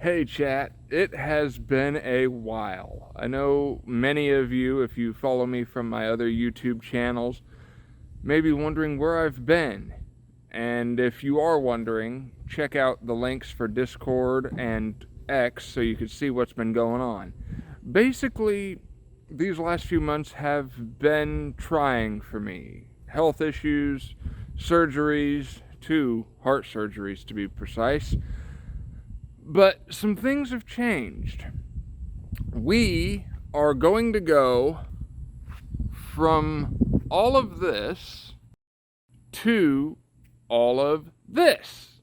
Hey chat, it has been a while. I know many of you, if you follow me from my other YouTube channels, may be wondering where I've been. And if you are wondering, check out the links for Discord and X so you can see what's been going on. Basically, these last few months have been trying for me. Health issues, surgeries, 2 heart surgeries to be precise. But some things have changed. We are going to go from all of this to all of this.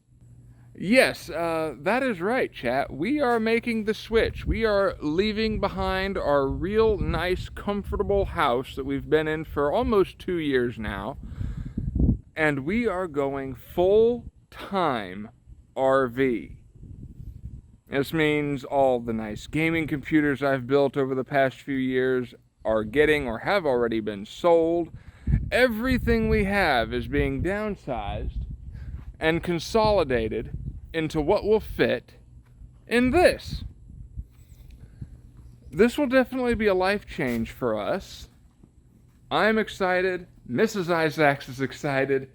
Yes, that is right, chat. We are making the switch. We are leaving behind our real nice, comfortable house that we've been in for almost 2 years now. And we are going full-time RV. This means all the nice gaming computers I've built over the past few years are getting or have already been sold. Everything we have is being downsized and consolidated into what will fit in this. This will definitely be a life change for us. I'm excited. Mrs. Isaacs is excited.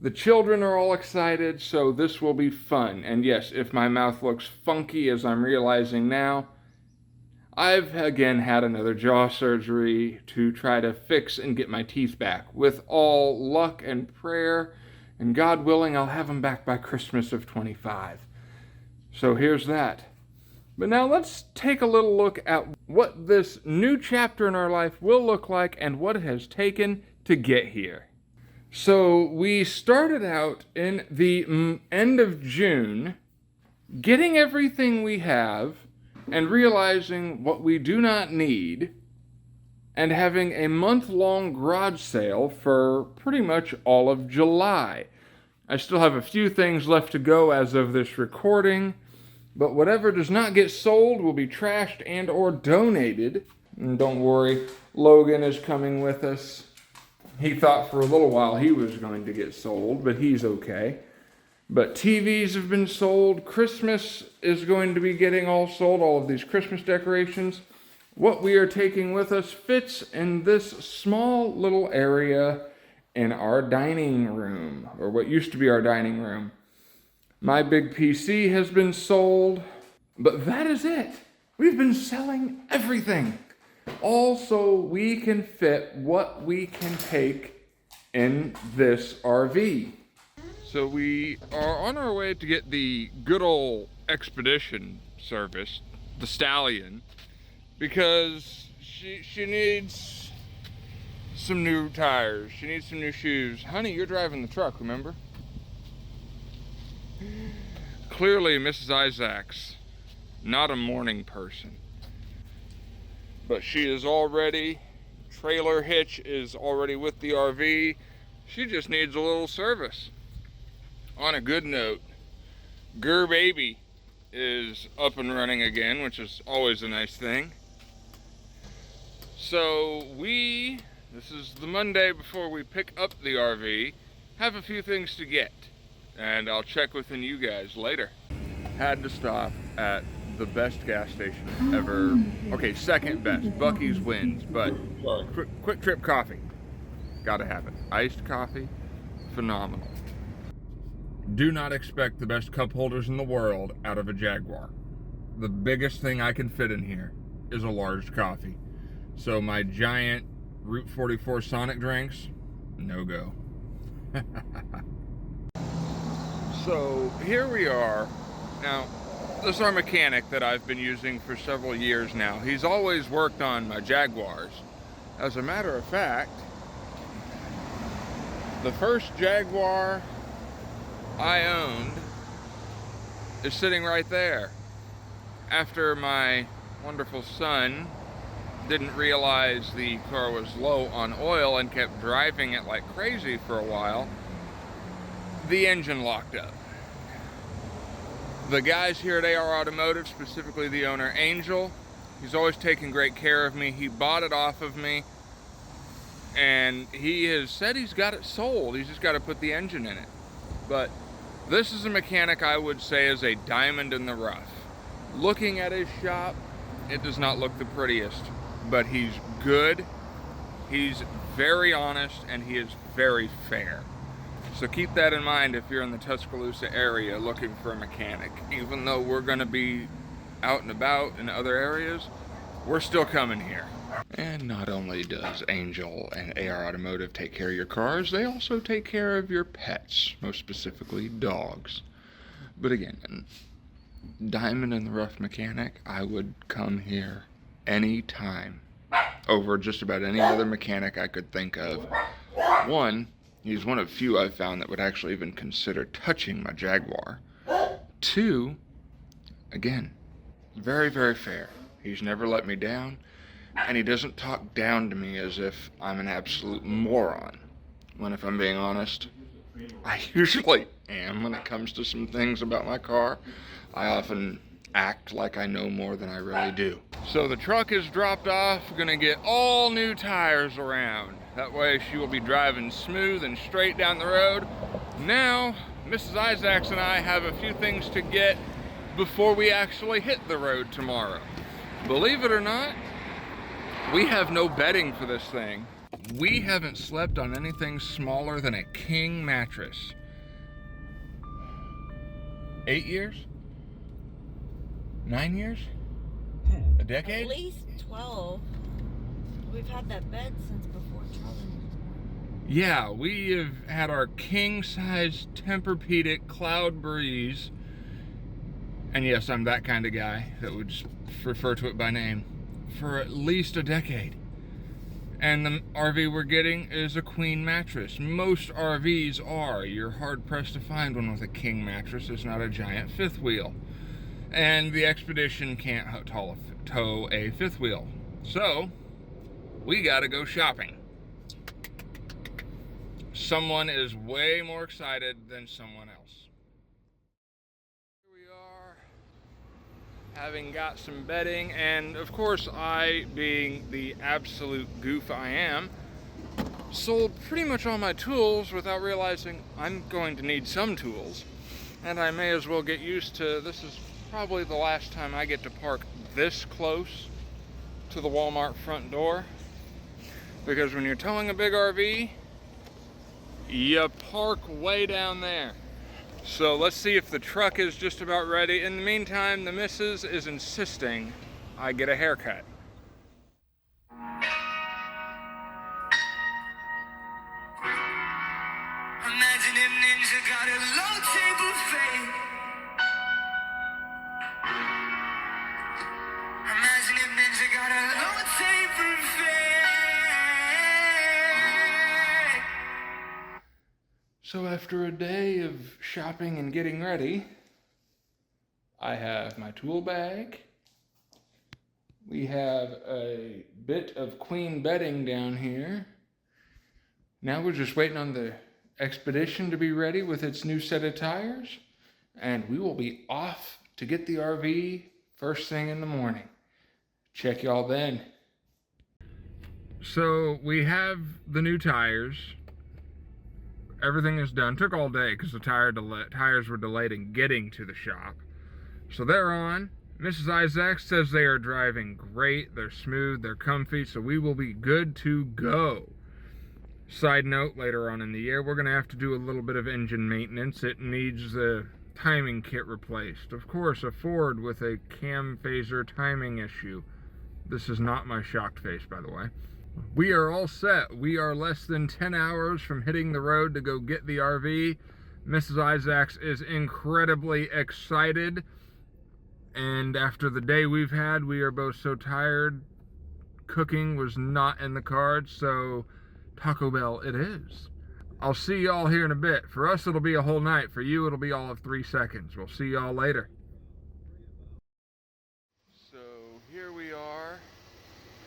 The children are all excited, so this will be fun. And yes, if my mouth looks funky, as I'm realizing now, I've again had another jaw surgery to try to fix and get my teeth back. With all luck and prayer, and God willing, I'll have them back by Christmas of 25. So here's that. But now let's take a little look at what this new chapter in our life will look like and what it has taken to get here. So we started out in the end of June, getting everything we have and realizing what we do not need, and having a month-long garage sale for pretty much all of July. I still have a few things left to go as of this recording, but whatever does not get sold will be trashed and or donated. And don't worry, Logan is coming with us. He thought for a little while he was going to get sold, but he's okay. But TVs have been sold. Christmas is going to be getting all sold, all of these Christmas decorations. What we are taking with us fits in this small little area in our dining room, or what used to be our dining room. My big PC has been sold, but that is it. We've been selling everything. Also, we can fit what we can take in this RV. So we are on our way to get the good old Expedition service, the Stallion, because she needs some new tires. She needs some new shoes. Honey, you're driving the truck, remember? Clearly, Mrs. Isaacs, not a morning person. But she is all ready. Trailer hitch is already with the RV. She just needs a little service. On a good note, Gur Baby is up and running again, which is always a nice thing. So this is the Monday before we pick up the RV, have a few things to get. And I'll check with you guys later. Had to stop at the best gas station ever. Okay, second best. Buc-ee's wins, but Quick Trip coffee. Gotta have it. Iced coffee, phenomenal. Do not expect the best cup holders in the world out of a Jaguar. The biggest thing I can fit in here is a large coffee. So my giant Route 44 Sonic drinks, no go. So here we are. Now, this is our mechanic that I've been using for several years now. He's always worked on my Jaguars. As a matter of fact, the first Jaguar I owned is sitting right there. After my wonderful son didn't realize the car was low on oil and kept driving it like crazy for a while, the engine locked up. The guys here at AR Automotive, specifically the owner Angel, he's always taken great care of me. He bought it off of me, and he has said he's got it sold. He's just got to put the engine in it. But this is a mechanic I would say is a diamond in the rough. Looking at his shop, it does not look the prettiest, but he's good, he's very honest, and he is very fair. So keep that in mind if you're in the Tuscaloosa area looking for a mechanic. Even though we're going to be out and about in other areas, we're still coming here. And not only does Angel and AR Automotive take care of your cars, they also take care of your pets, most specifically dogs. But again, Diamond in the Rough Mechanic, I would come here anytime over just about any other mechanic I could think of. One, he's one of few I've found that would actually even consider touching my Jaguar. Two, again, very, very fair. He's never let me down, and he doesn't talk down to me as if I'm an absolute moron. When, if I'm being honest, I usually am when it comes to some things about my car. I often act like I know more than I really do. So the truck is dropped off. We're gonna get all new tires around. That way she will be driving smooth and straight down the road. Now, Mrs. Isaacs and I have a few things to get before we actually hit the road tomorrow. Believe it or not, we have no bedding for this thing. We haven't slept on anything smaller than a king mattress. 8 years? 9 years? A decade? At least 12. We've had that bed since before Charlie was born. Yeah, we have had our king-size Tempur-Pedic Cloud Breeze. And yes, I'm that kind of guy that would just refer to it by name. For at least a decade. And the RV we're getting is a queen mattress. Most RVs are. You're hard-pressed to find one with a king mattress. It's not a giant fifth wheel. And the Expedition can't tow a fifth wheel. So, we gotta go shopping. Someone is way more excited than someone else. Here we are, having got some bedding, and of course I, being the absolute goof I am, sold pretty much all my tools without realizing I'm going to need some tools. And I may as well get used to, this is probably the last time I get to park this close to the Walmart front door, because when you're towing a big RV, you park way down there. So let's see if the truck is just about ready. In the meantime, the missus is insisting I get a haircut. Imagine if Ninja got a low table fade. Imagine if Ninja got a low table fade. So after a day of shopping and getting ready, I have my tool bag. We have a bit of queen bedding down here. Now we're just waiting on the Expedition to be ready with its new set of tires, and we will be off to get the RV first thing in the morning. Check y'all then. So we have the new tires. Everything is done. Took all day because the tires were delayed in getting to the shop. So they're on. Mrs. Isaacs says they are driving great. They're smooth, they're comfy, so we will be good to go. Side note, later on in the year, we're going to have to do a little bit of engine maintenance. It needs the timing kit replaced. Of course, a Ford with a cam phaser timing issue. This is not my shocked face, by the way. We are all set. We are less than 10 hours from hitting the road to go get the RV. Mrs. Isaacs is incredibly excited. And after the day we've had, we are both so tired. Cooking was not in the cards, so Taco Bell it is. I'll see y'all here in a bit. For us, it'll be a whole night. For you, it'll be all of 3 seconds. We'll see y'all later. So here we are.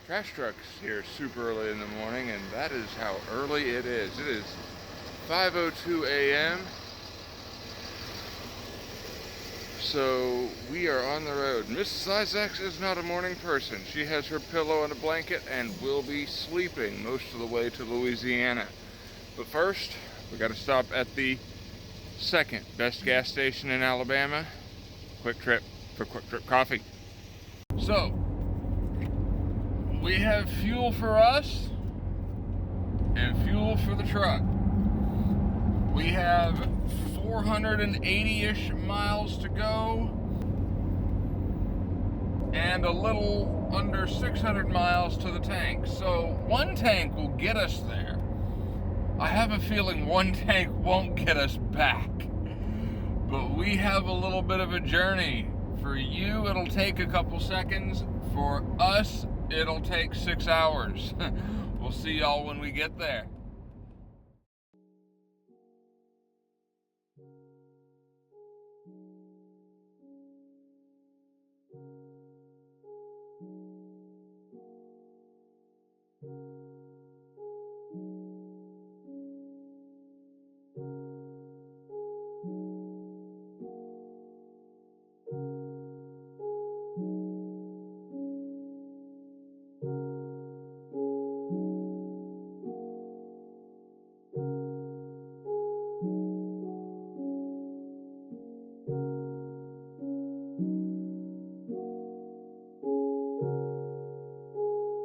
Trash truck's here super early in the morning, and that is how early it is. It is 5:02 a.m. So we are on the road. Mrs. Isaacs is not a morning person. She has her pillow and a blanket and will be sleeping most of the way to Louisiana. But first, we got to stop at the second best gas station in Alabama. Quick Trip for quick drip coffee. So, we have fuel for us and fuel for the truck. We have 480-ish miles to go and a little under 600 miles to the tank. So one tank will get us there. I have a feeling one tank won't get us back. But we have a little bit of a journey. For you, it'll take a couple seconds. For us, it'll take 6 hours. We'll see y'all when we get there.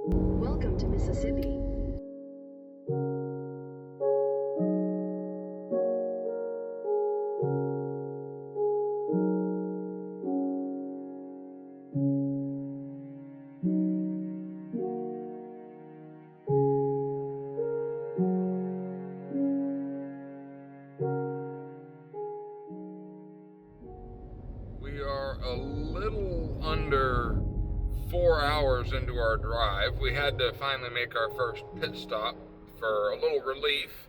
Welcome to Mississippi. We are a little under 4 hours into our drive. We had to finally make our first pit stop for a little relief,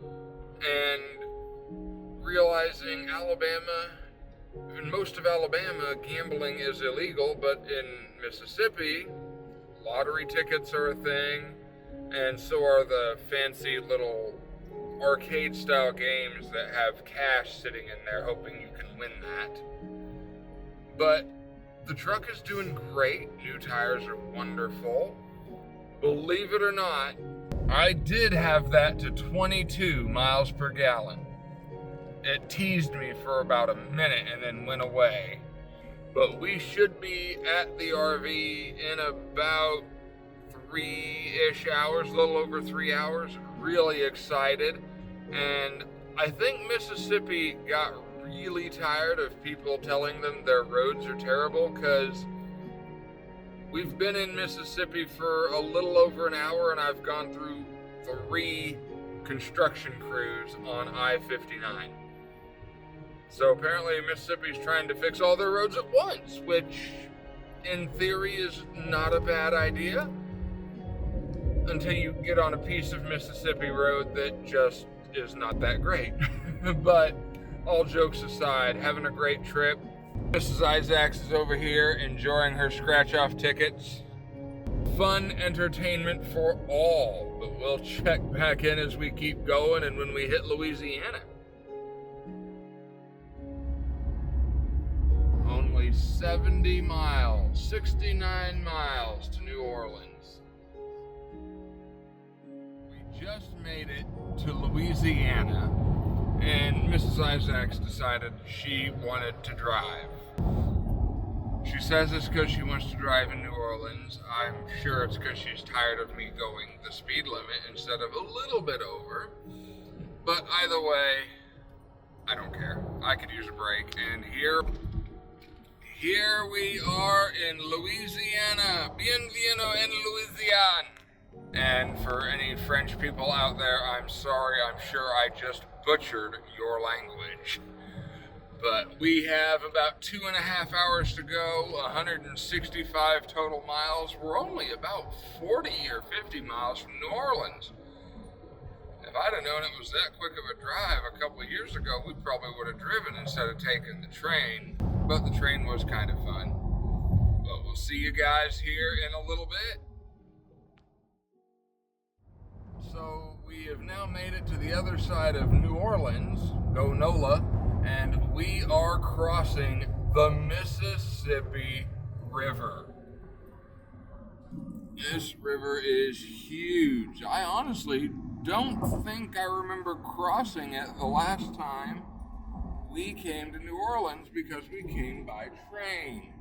and realizing Alabama, in most of Alabama, gambling is illegal, but in Mississippi, lottery tickets are a thing, and so are the fancy little arcade style games that have cash sitting in there hoping you can win that. But the truck is doing great. New tires are wonderful. Believe it or not, I did have that to 22 miles per gallon. It teased me for about a minute and then went away. But we should be at the RV in about 3-ish hours, a little over 3 hours. Really excited. And I think Mississippi got really tired of people telling them their roads are terrible, because we've been in Mississippi for a little over an hour and I've gone through 3 construction crews on I-59. So apparently Mississippi's trying to fix all their roads at once, which in theory is not a bad idea until you get on a piece of Mississippi road that just is not that great. But all jokes aside, having a great trip. Mrs. Isaacs is over here enjoying her scratch-off tickets. Fun entertainment for all, but we'll check back in as we keep going and when we hit Louisiana. Only 70 miles, 69 miles to New Orleans. We just made it to Louisiana, and Mrs. Isaacs decided she wanted to drive. She says it's because she wants to drive in New Orleans. I'm sure it's because she's tired of me going the speed limit instead of a little bit over. But either way, I don't care. I could use a break. And here we are in Louisiana. Bienvenue en Louisiane. And for any French people out there, I'm sorry. I'm sure I just butchered your language. But we have about 2.5 hours to go, 165 total miles. We're only about 40 or 50 miles from New Orleans. If I'd have known it was that quick of a drive a couple of years ago, we probably would have driven instead of taking the train. But the train was kind of fun. But we'll see you guys here in a little bit. So we have now made it to the other side of New Orleans, Go NOLA, and we are crossing the Mississippi River. This river is huge. I honestly don't think I remember crossing it the last time we came to New Orleans because we came by train.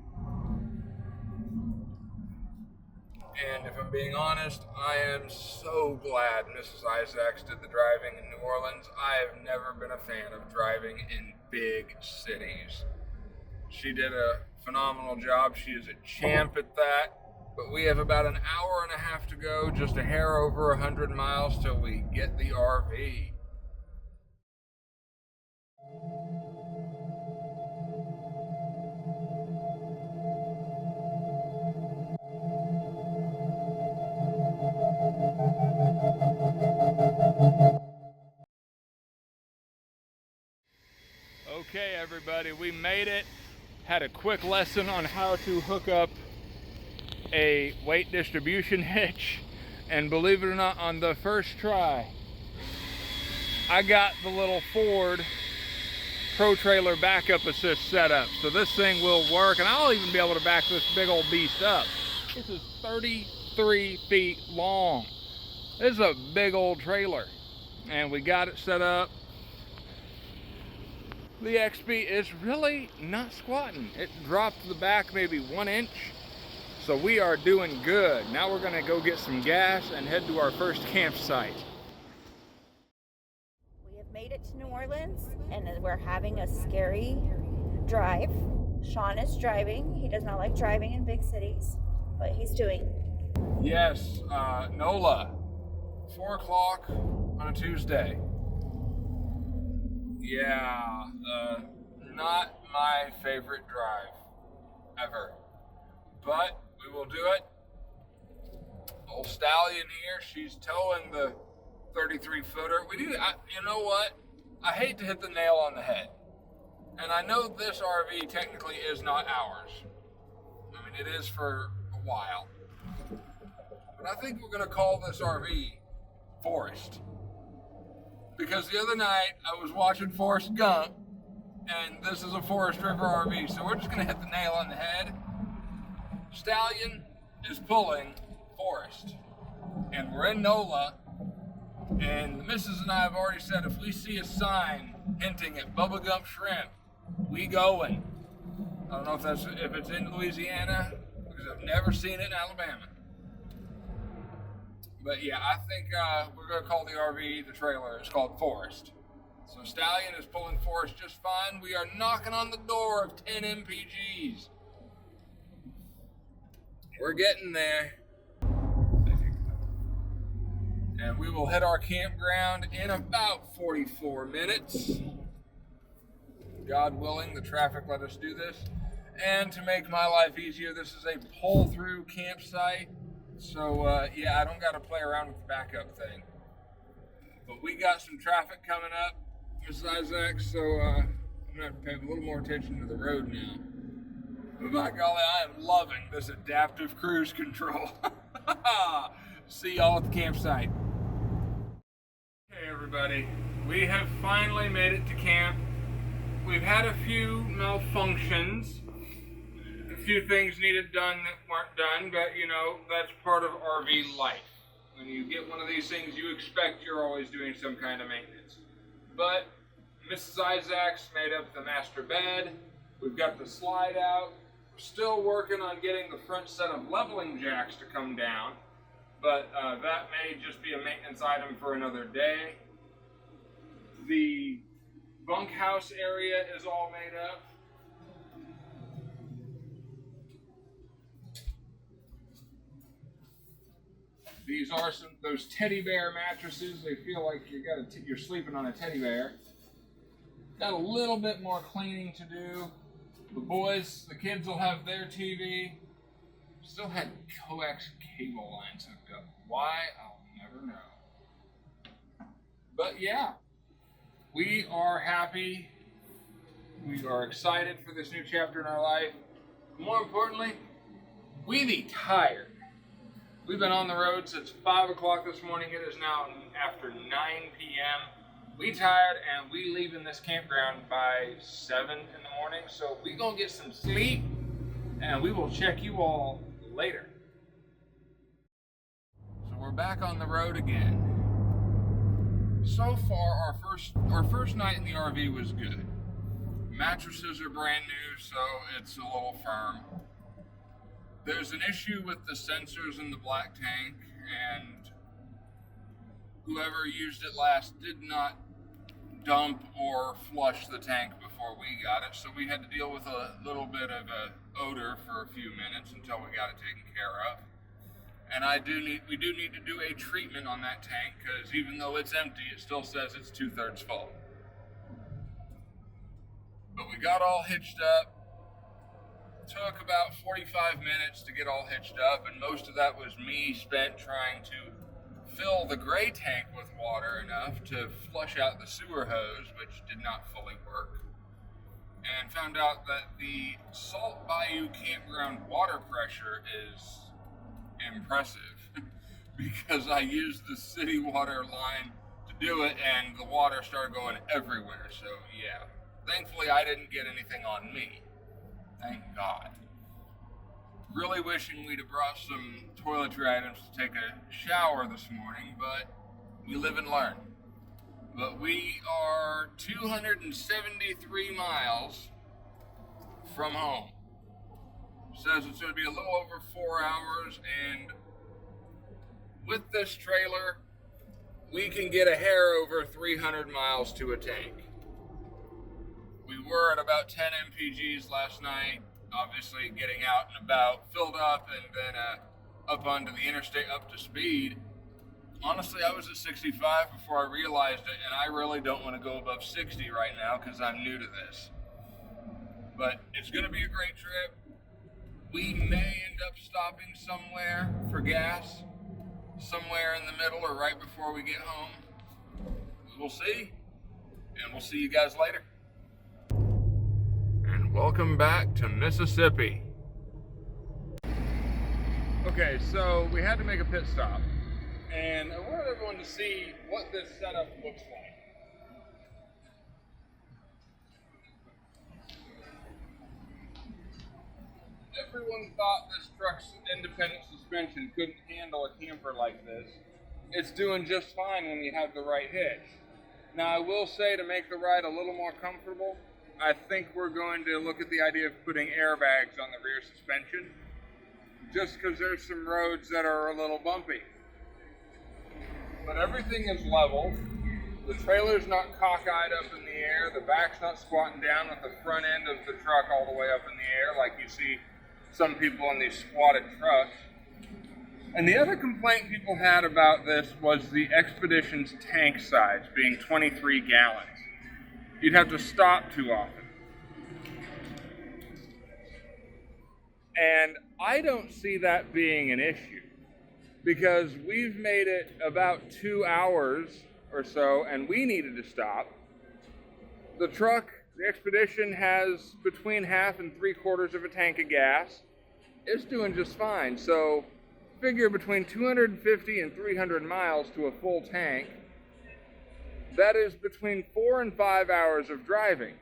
And if I'm being honest, I am so glad Mrs. Isaacs did the driving in New Orleans. I have never been a fan of driving in big cities. She did a phenomenal job. She is a champ at that. But we have about an hour and a half to go, just a hair over 100 miles till we get the RV. Okay, everybody, we made it. Had a quick lesson on how to hook up a weight distribution hitch, and believe it or not, on the first try, I got the little Ford Pro Trailer backup assist set up. So this thing will work, and I'll even be able to back this big old beast up. This is 33 feet long. This is a big old trailer, and we got it set up. The XP is really not squatting. It dropped the back maybe 1 inch. So we are doing good. Now we're gonna go get some gas and head to our first campsite. We have made it to New Orleans, and we're having a scary drive. Sean is driving. He does not like driving in big cities, but he's doing. Yes, NOLA, 4 o'clock on a Tuesday. Yeah, not my favorite drive ever, but we will do it. Old Stallion here, she's towing the 33 footer. We do, you know what? I hate to hit the nail on the head. And I know this RV technically is not ours. I mean, it is for a while. But I think we're gonna call this RV Forest. Because the other night I was watching Forrest Gump, and this is a Forest River RV, so we're just gonna hit the nail on the head. Stallion is pulling Forest, and we're in NOLA, and the missus and I have already said if we see a sign hinting at Bubba Gump Shrimp, we going. I don't know if it's in Louisiana, because I've never seen it in Alabama. But yeah, I think we're gonna call the RV, the trailer, it's called Forest. So Stallion is pulling Forest just fine. We are knocking on the door of 10 MPGs. We're getting there. And we will hit our campground in about 44 minutes. God willing, the traffic let us do this. And to make my life easier, this is a pull-through campsite. So yeah, I don't got to play around with the backup thing. But we got some traffic coming up, Mrs. Isaac, so I'm going to have to pay a little more attention to the road now. But by golly, I am loving this adaptive cruise control. See y'all at the campsite. Hey everybody, we have finally made it to camp. We've had a few malfunctions. A few things needed done that weren't done, but you know, that's part of RV life. When you get one of these things, you expect you're always doing some kind of maintenance. But Mrs. Isaacs made up the master bed. We've got the slide out. We're still working on getting the front set of leveling jacks to come down, but that may just be a maintenance item for another day. The bunkhouse area is all made up. These are those teddy bear mattresses. They feel like you're sleeping on a teddy bear. Got a little bit more cleaning to do. The kids will have their TV. Still had coax cable lines hooked up. Why? I'll never know. But yeah, we are happy. We are excited for this new chapter in our life. More importantly, we be tired. We've been on the road since 5 o'clock this morning. It is now after 9 p.m. We tired, and we leaving this campground by 7 in the morning. So we gonna get some sleep, and we will check you all later. So we're back on the road again. So far, our first night in the RV was good. Mattresses are brand new, so it's a little firm. There's an issue with the sensors in the black tank, and whoever used it last did not dump or flush the tank before we got it, so we had to deal with a little bit of a odor for a few minutes until we got it taken care of. And we do need to do a treatment on that tank, because even though it's empty, it still says it's 2/3 full. But we got all hitched up. Took about 45 minutes to get all hitched up, and most of that was me spent trying to fill the gray tank with water enough to flush out the sewer hose, which did not fully work. And found out that the Salt Bayou campground water pressure is impressive because I used the city water line to do it, and the water started going everywhere. So yeah, thankfully I didn't get anything on me. Thank God. Really wishing we'd have brought some toiletry items to take a shower this morning, but we live and learn. But we are 273 miles from home. Says it's going to be a little over 4 hours, and with this trailer, we can get a hair over 300 miles to a tank. We were at about 10 mpgs last night, obviously getting out and about, filled up, and then up onto the interstate up to speed. Honestly, I was at 65 before I realized it, and I really don't want to go above 60 right now because I'm new to this. But it's going to be a great trip. We may end up stopping somewhere for gas, somewhere in the middle or right before we get home. We'll see, and we'll see you guys later. And welcome back to Mississippi. Okay, so we had to make a pit stop, and I wanted everyone to see what this setup looks like. Everyone thought this truck's independent suspension couldn't handle a camper like this. It's doing just fine when you have the right hitch. Now, I will say, to make the ride a little more comfortable, I think we're going to look at the idea of putting airbags on the rear suspension, just because there's some roads that are a little bumpy. But everything is level. The trailer's not cockeyed up in the air. The back's not squatting down with the front end of the truck all the way up in the air like you see some people in these squatted trucks. And the other complaint people had about this was the Expedition's tank size being 23 gallons. You'd have to stop too often. And I don't see that being an issue, because we've made it about 2 hours or so and we needed to stop. The truck, the Expedition, has between half and 3/4 of a tank of gas. It's doing just fine. So figure between 250 and 300 miles to a full tank. That is between 4 and 5 hours of driving.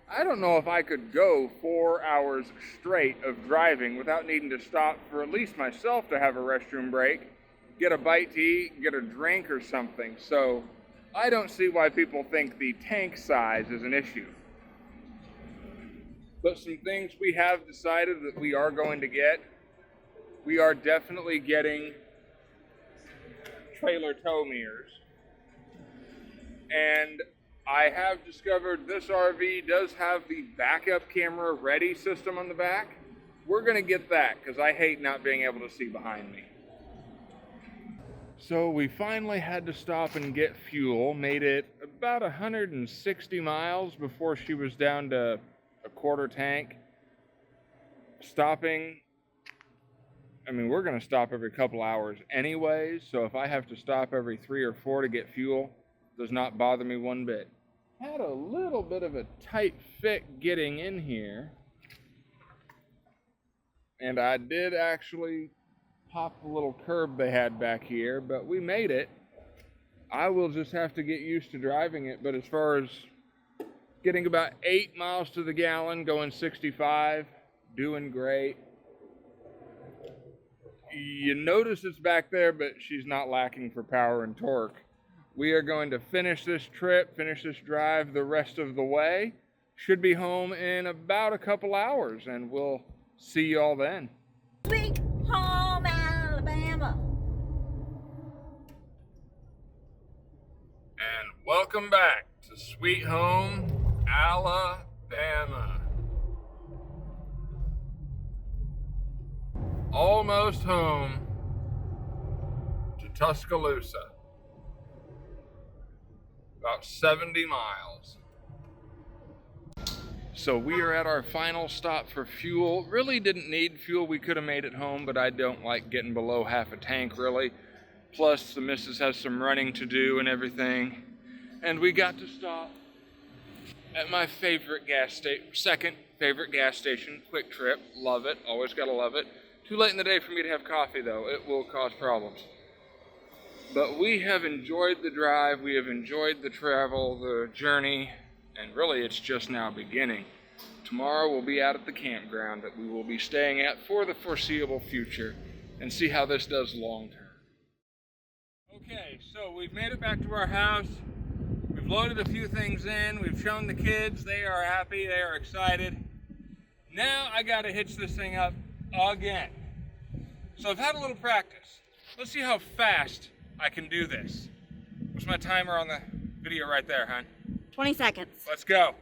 I don't know if I could go 4 hours straight of driving without needing to stop for at least myself to have a restroom break, get a bite to eat, get a drink or something. So I don't see why people think the tank size is an issue. But some things we have decided that we are going to get. We are definitely getting trailer tow mirrors. And I have discovered this RV does have the backup camera ready system on the back. We're going to get that because I hate not being able to see behind me. So we finally had to stop and get fuel. Made it about 160 miles before she was down to a quarter tank. Stopping, I mean, we're going to stop every couple hours anyways, so if I have to stop every 3 or 4 to get fuel, does not bother me one bit. Had a little bit of a tight fit getting in here, and I did actually pop the little curb they had back here, but we made it. I will just have to get used to driving it, but as far as getting about 8 miles to the gallon, going 65, doing great. You notice it's back there, but she's not lacking for power and torque. We are going to finish this trip, finish this drive the rest of the way. should be home in about a couple hours, and we'll see you all then. Sweet home Alabama. And welcome back to Sweet Home Alabama. Almost home to Tuscaloosa. About 70 miles. So we are at our final stop for fuel. Really didn't need fuel. We could have made it home, but I don't like getting below half a tank really. Plus the missus has some running to do and everything. And we got to stop at my favorite gas station, second favorite gas station, Quick Trip. Love it, always gotta love it. Too late in the day for me to have coffee though. It will cause problems. But we have enjoyed the drive, we have enjoyed the travel, the journey, and really it's just now beginning. Tomorrow we'll be out at the campground that we will be staying at for the foreseeable future and see how this does long term. Okay, so we've made it back to our house. We've loaded a few things in. We've shown the kids. They are happy. They are excited. Now I got to hitch this thing up again. So I've had a little practice. Let's see how fast I can do this. What's my timer on the video right there, hon? 20 seconds. Let's go.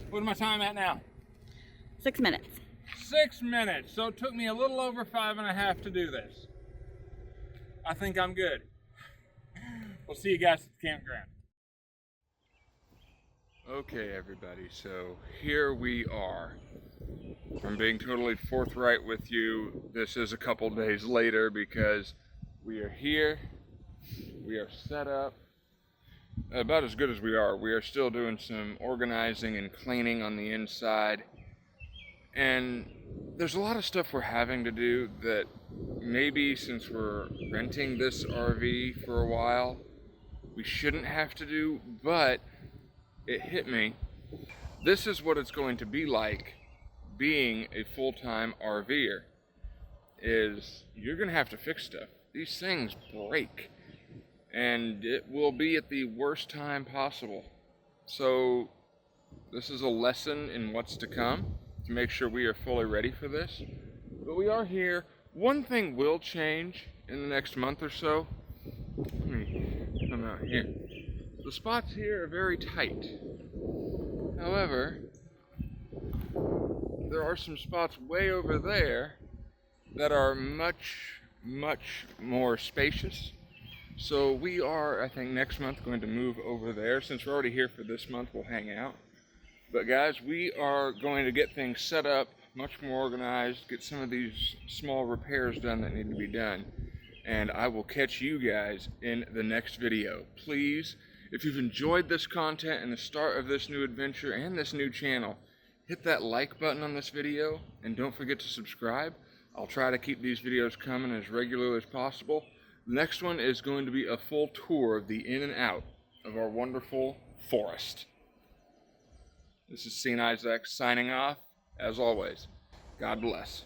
What am I time at now? 6 minutes. 6 minutes. So it took me a little over 5.5 to do this. I think I'm good. We'll see you guys at the campground. Okay, everybody, so here we are. If I'm being totally forthright with you, this is a couple days later because we are here, we are set up, about as good as we are. We are still doing some organizing and cleaning on the inside, and there's a lot of stuff we're having to do that maybe since we're renting this RV for a while, we shouldn't have to do, but it hit me. This is what it's going to be like being a full-time RVer, is you're gonna have to fix stuff. These things break, and it will be at the worst time possible. So this is a lesson in what's to come to make sure we are fully ready for this. But we are here. One thing will change in the next month or so. Come out here. The spots here are very tight. However, there are some spots way over there that are much, much more spacious. So we are, I think, next month going to move over there. Since we're already here for this month, we'll hang out. But guys, we are going to get things set up, much more organized, get some of these small repairs done that need to be done. And I will catch you guys in the next video. Please, if you've enjoyed this content and the start of this new adventure and this new channel, hit that like button on this video and don't forget to subscribe. I'll try to keep these videos coming as regularly as possible. The next one is going to be a full tour of the in and out of our wonderful forest. This is St. Isaac signing off. As always, God bless.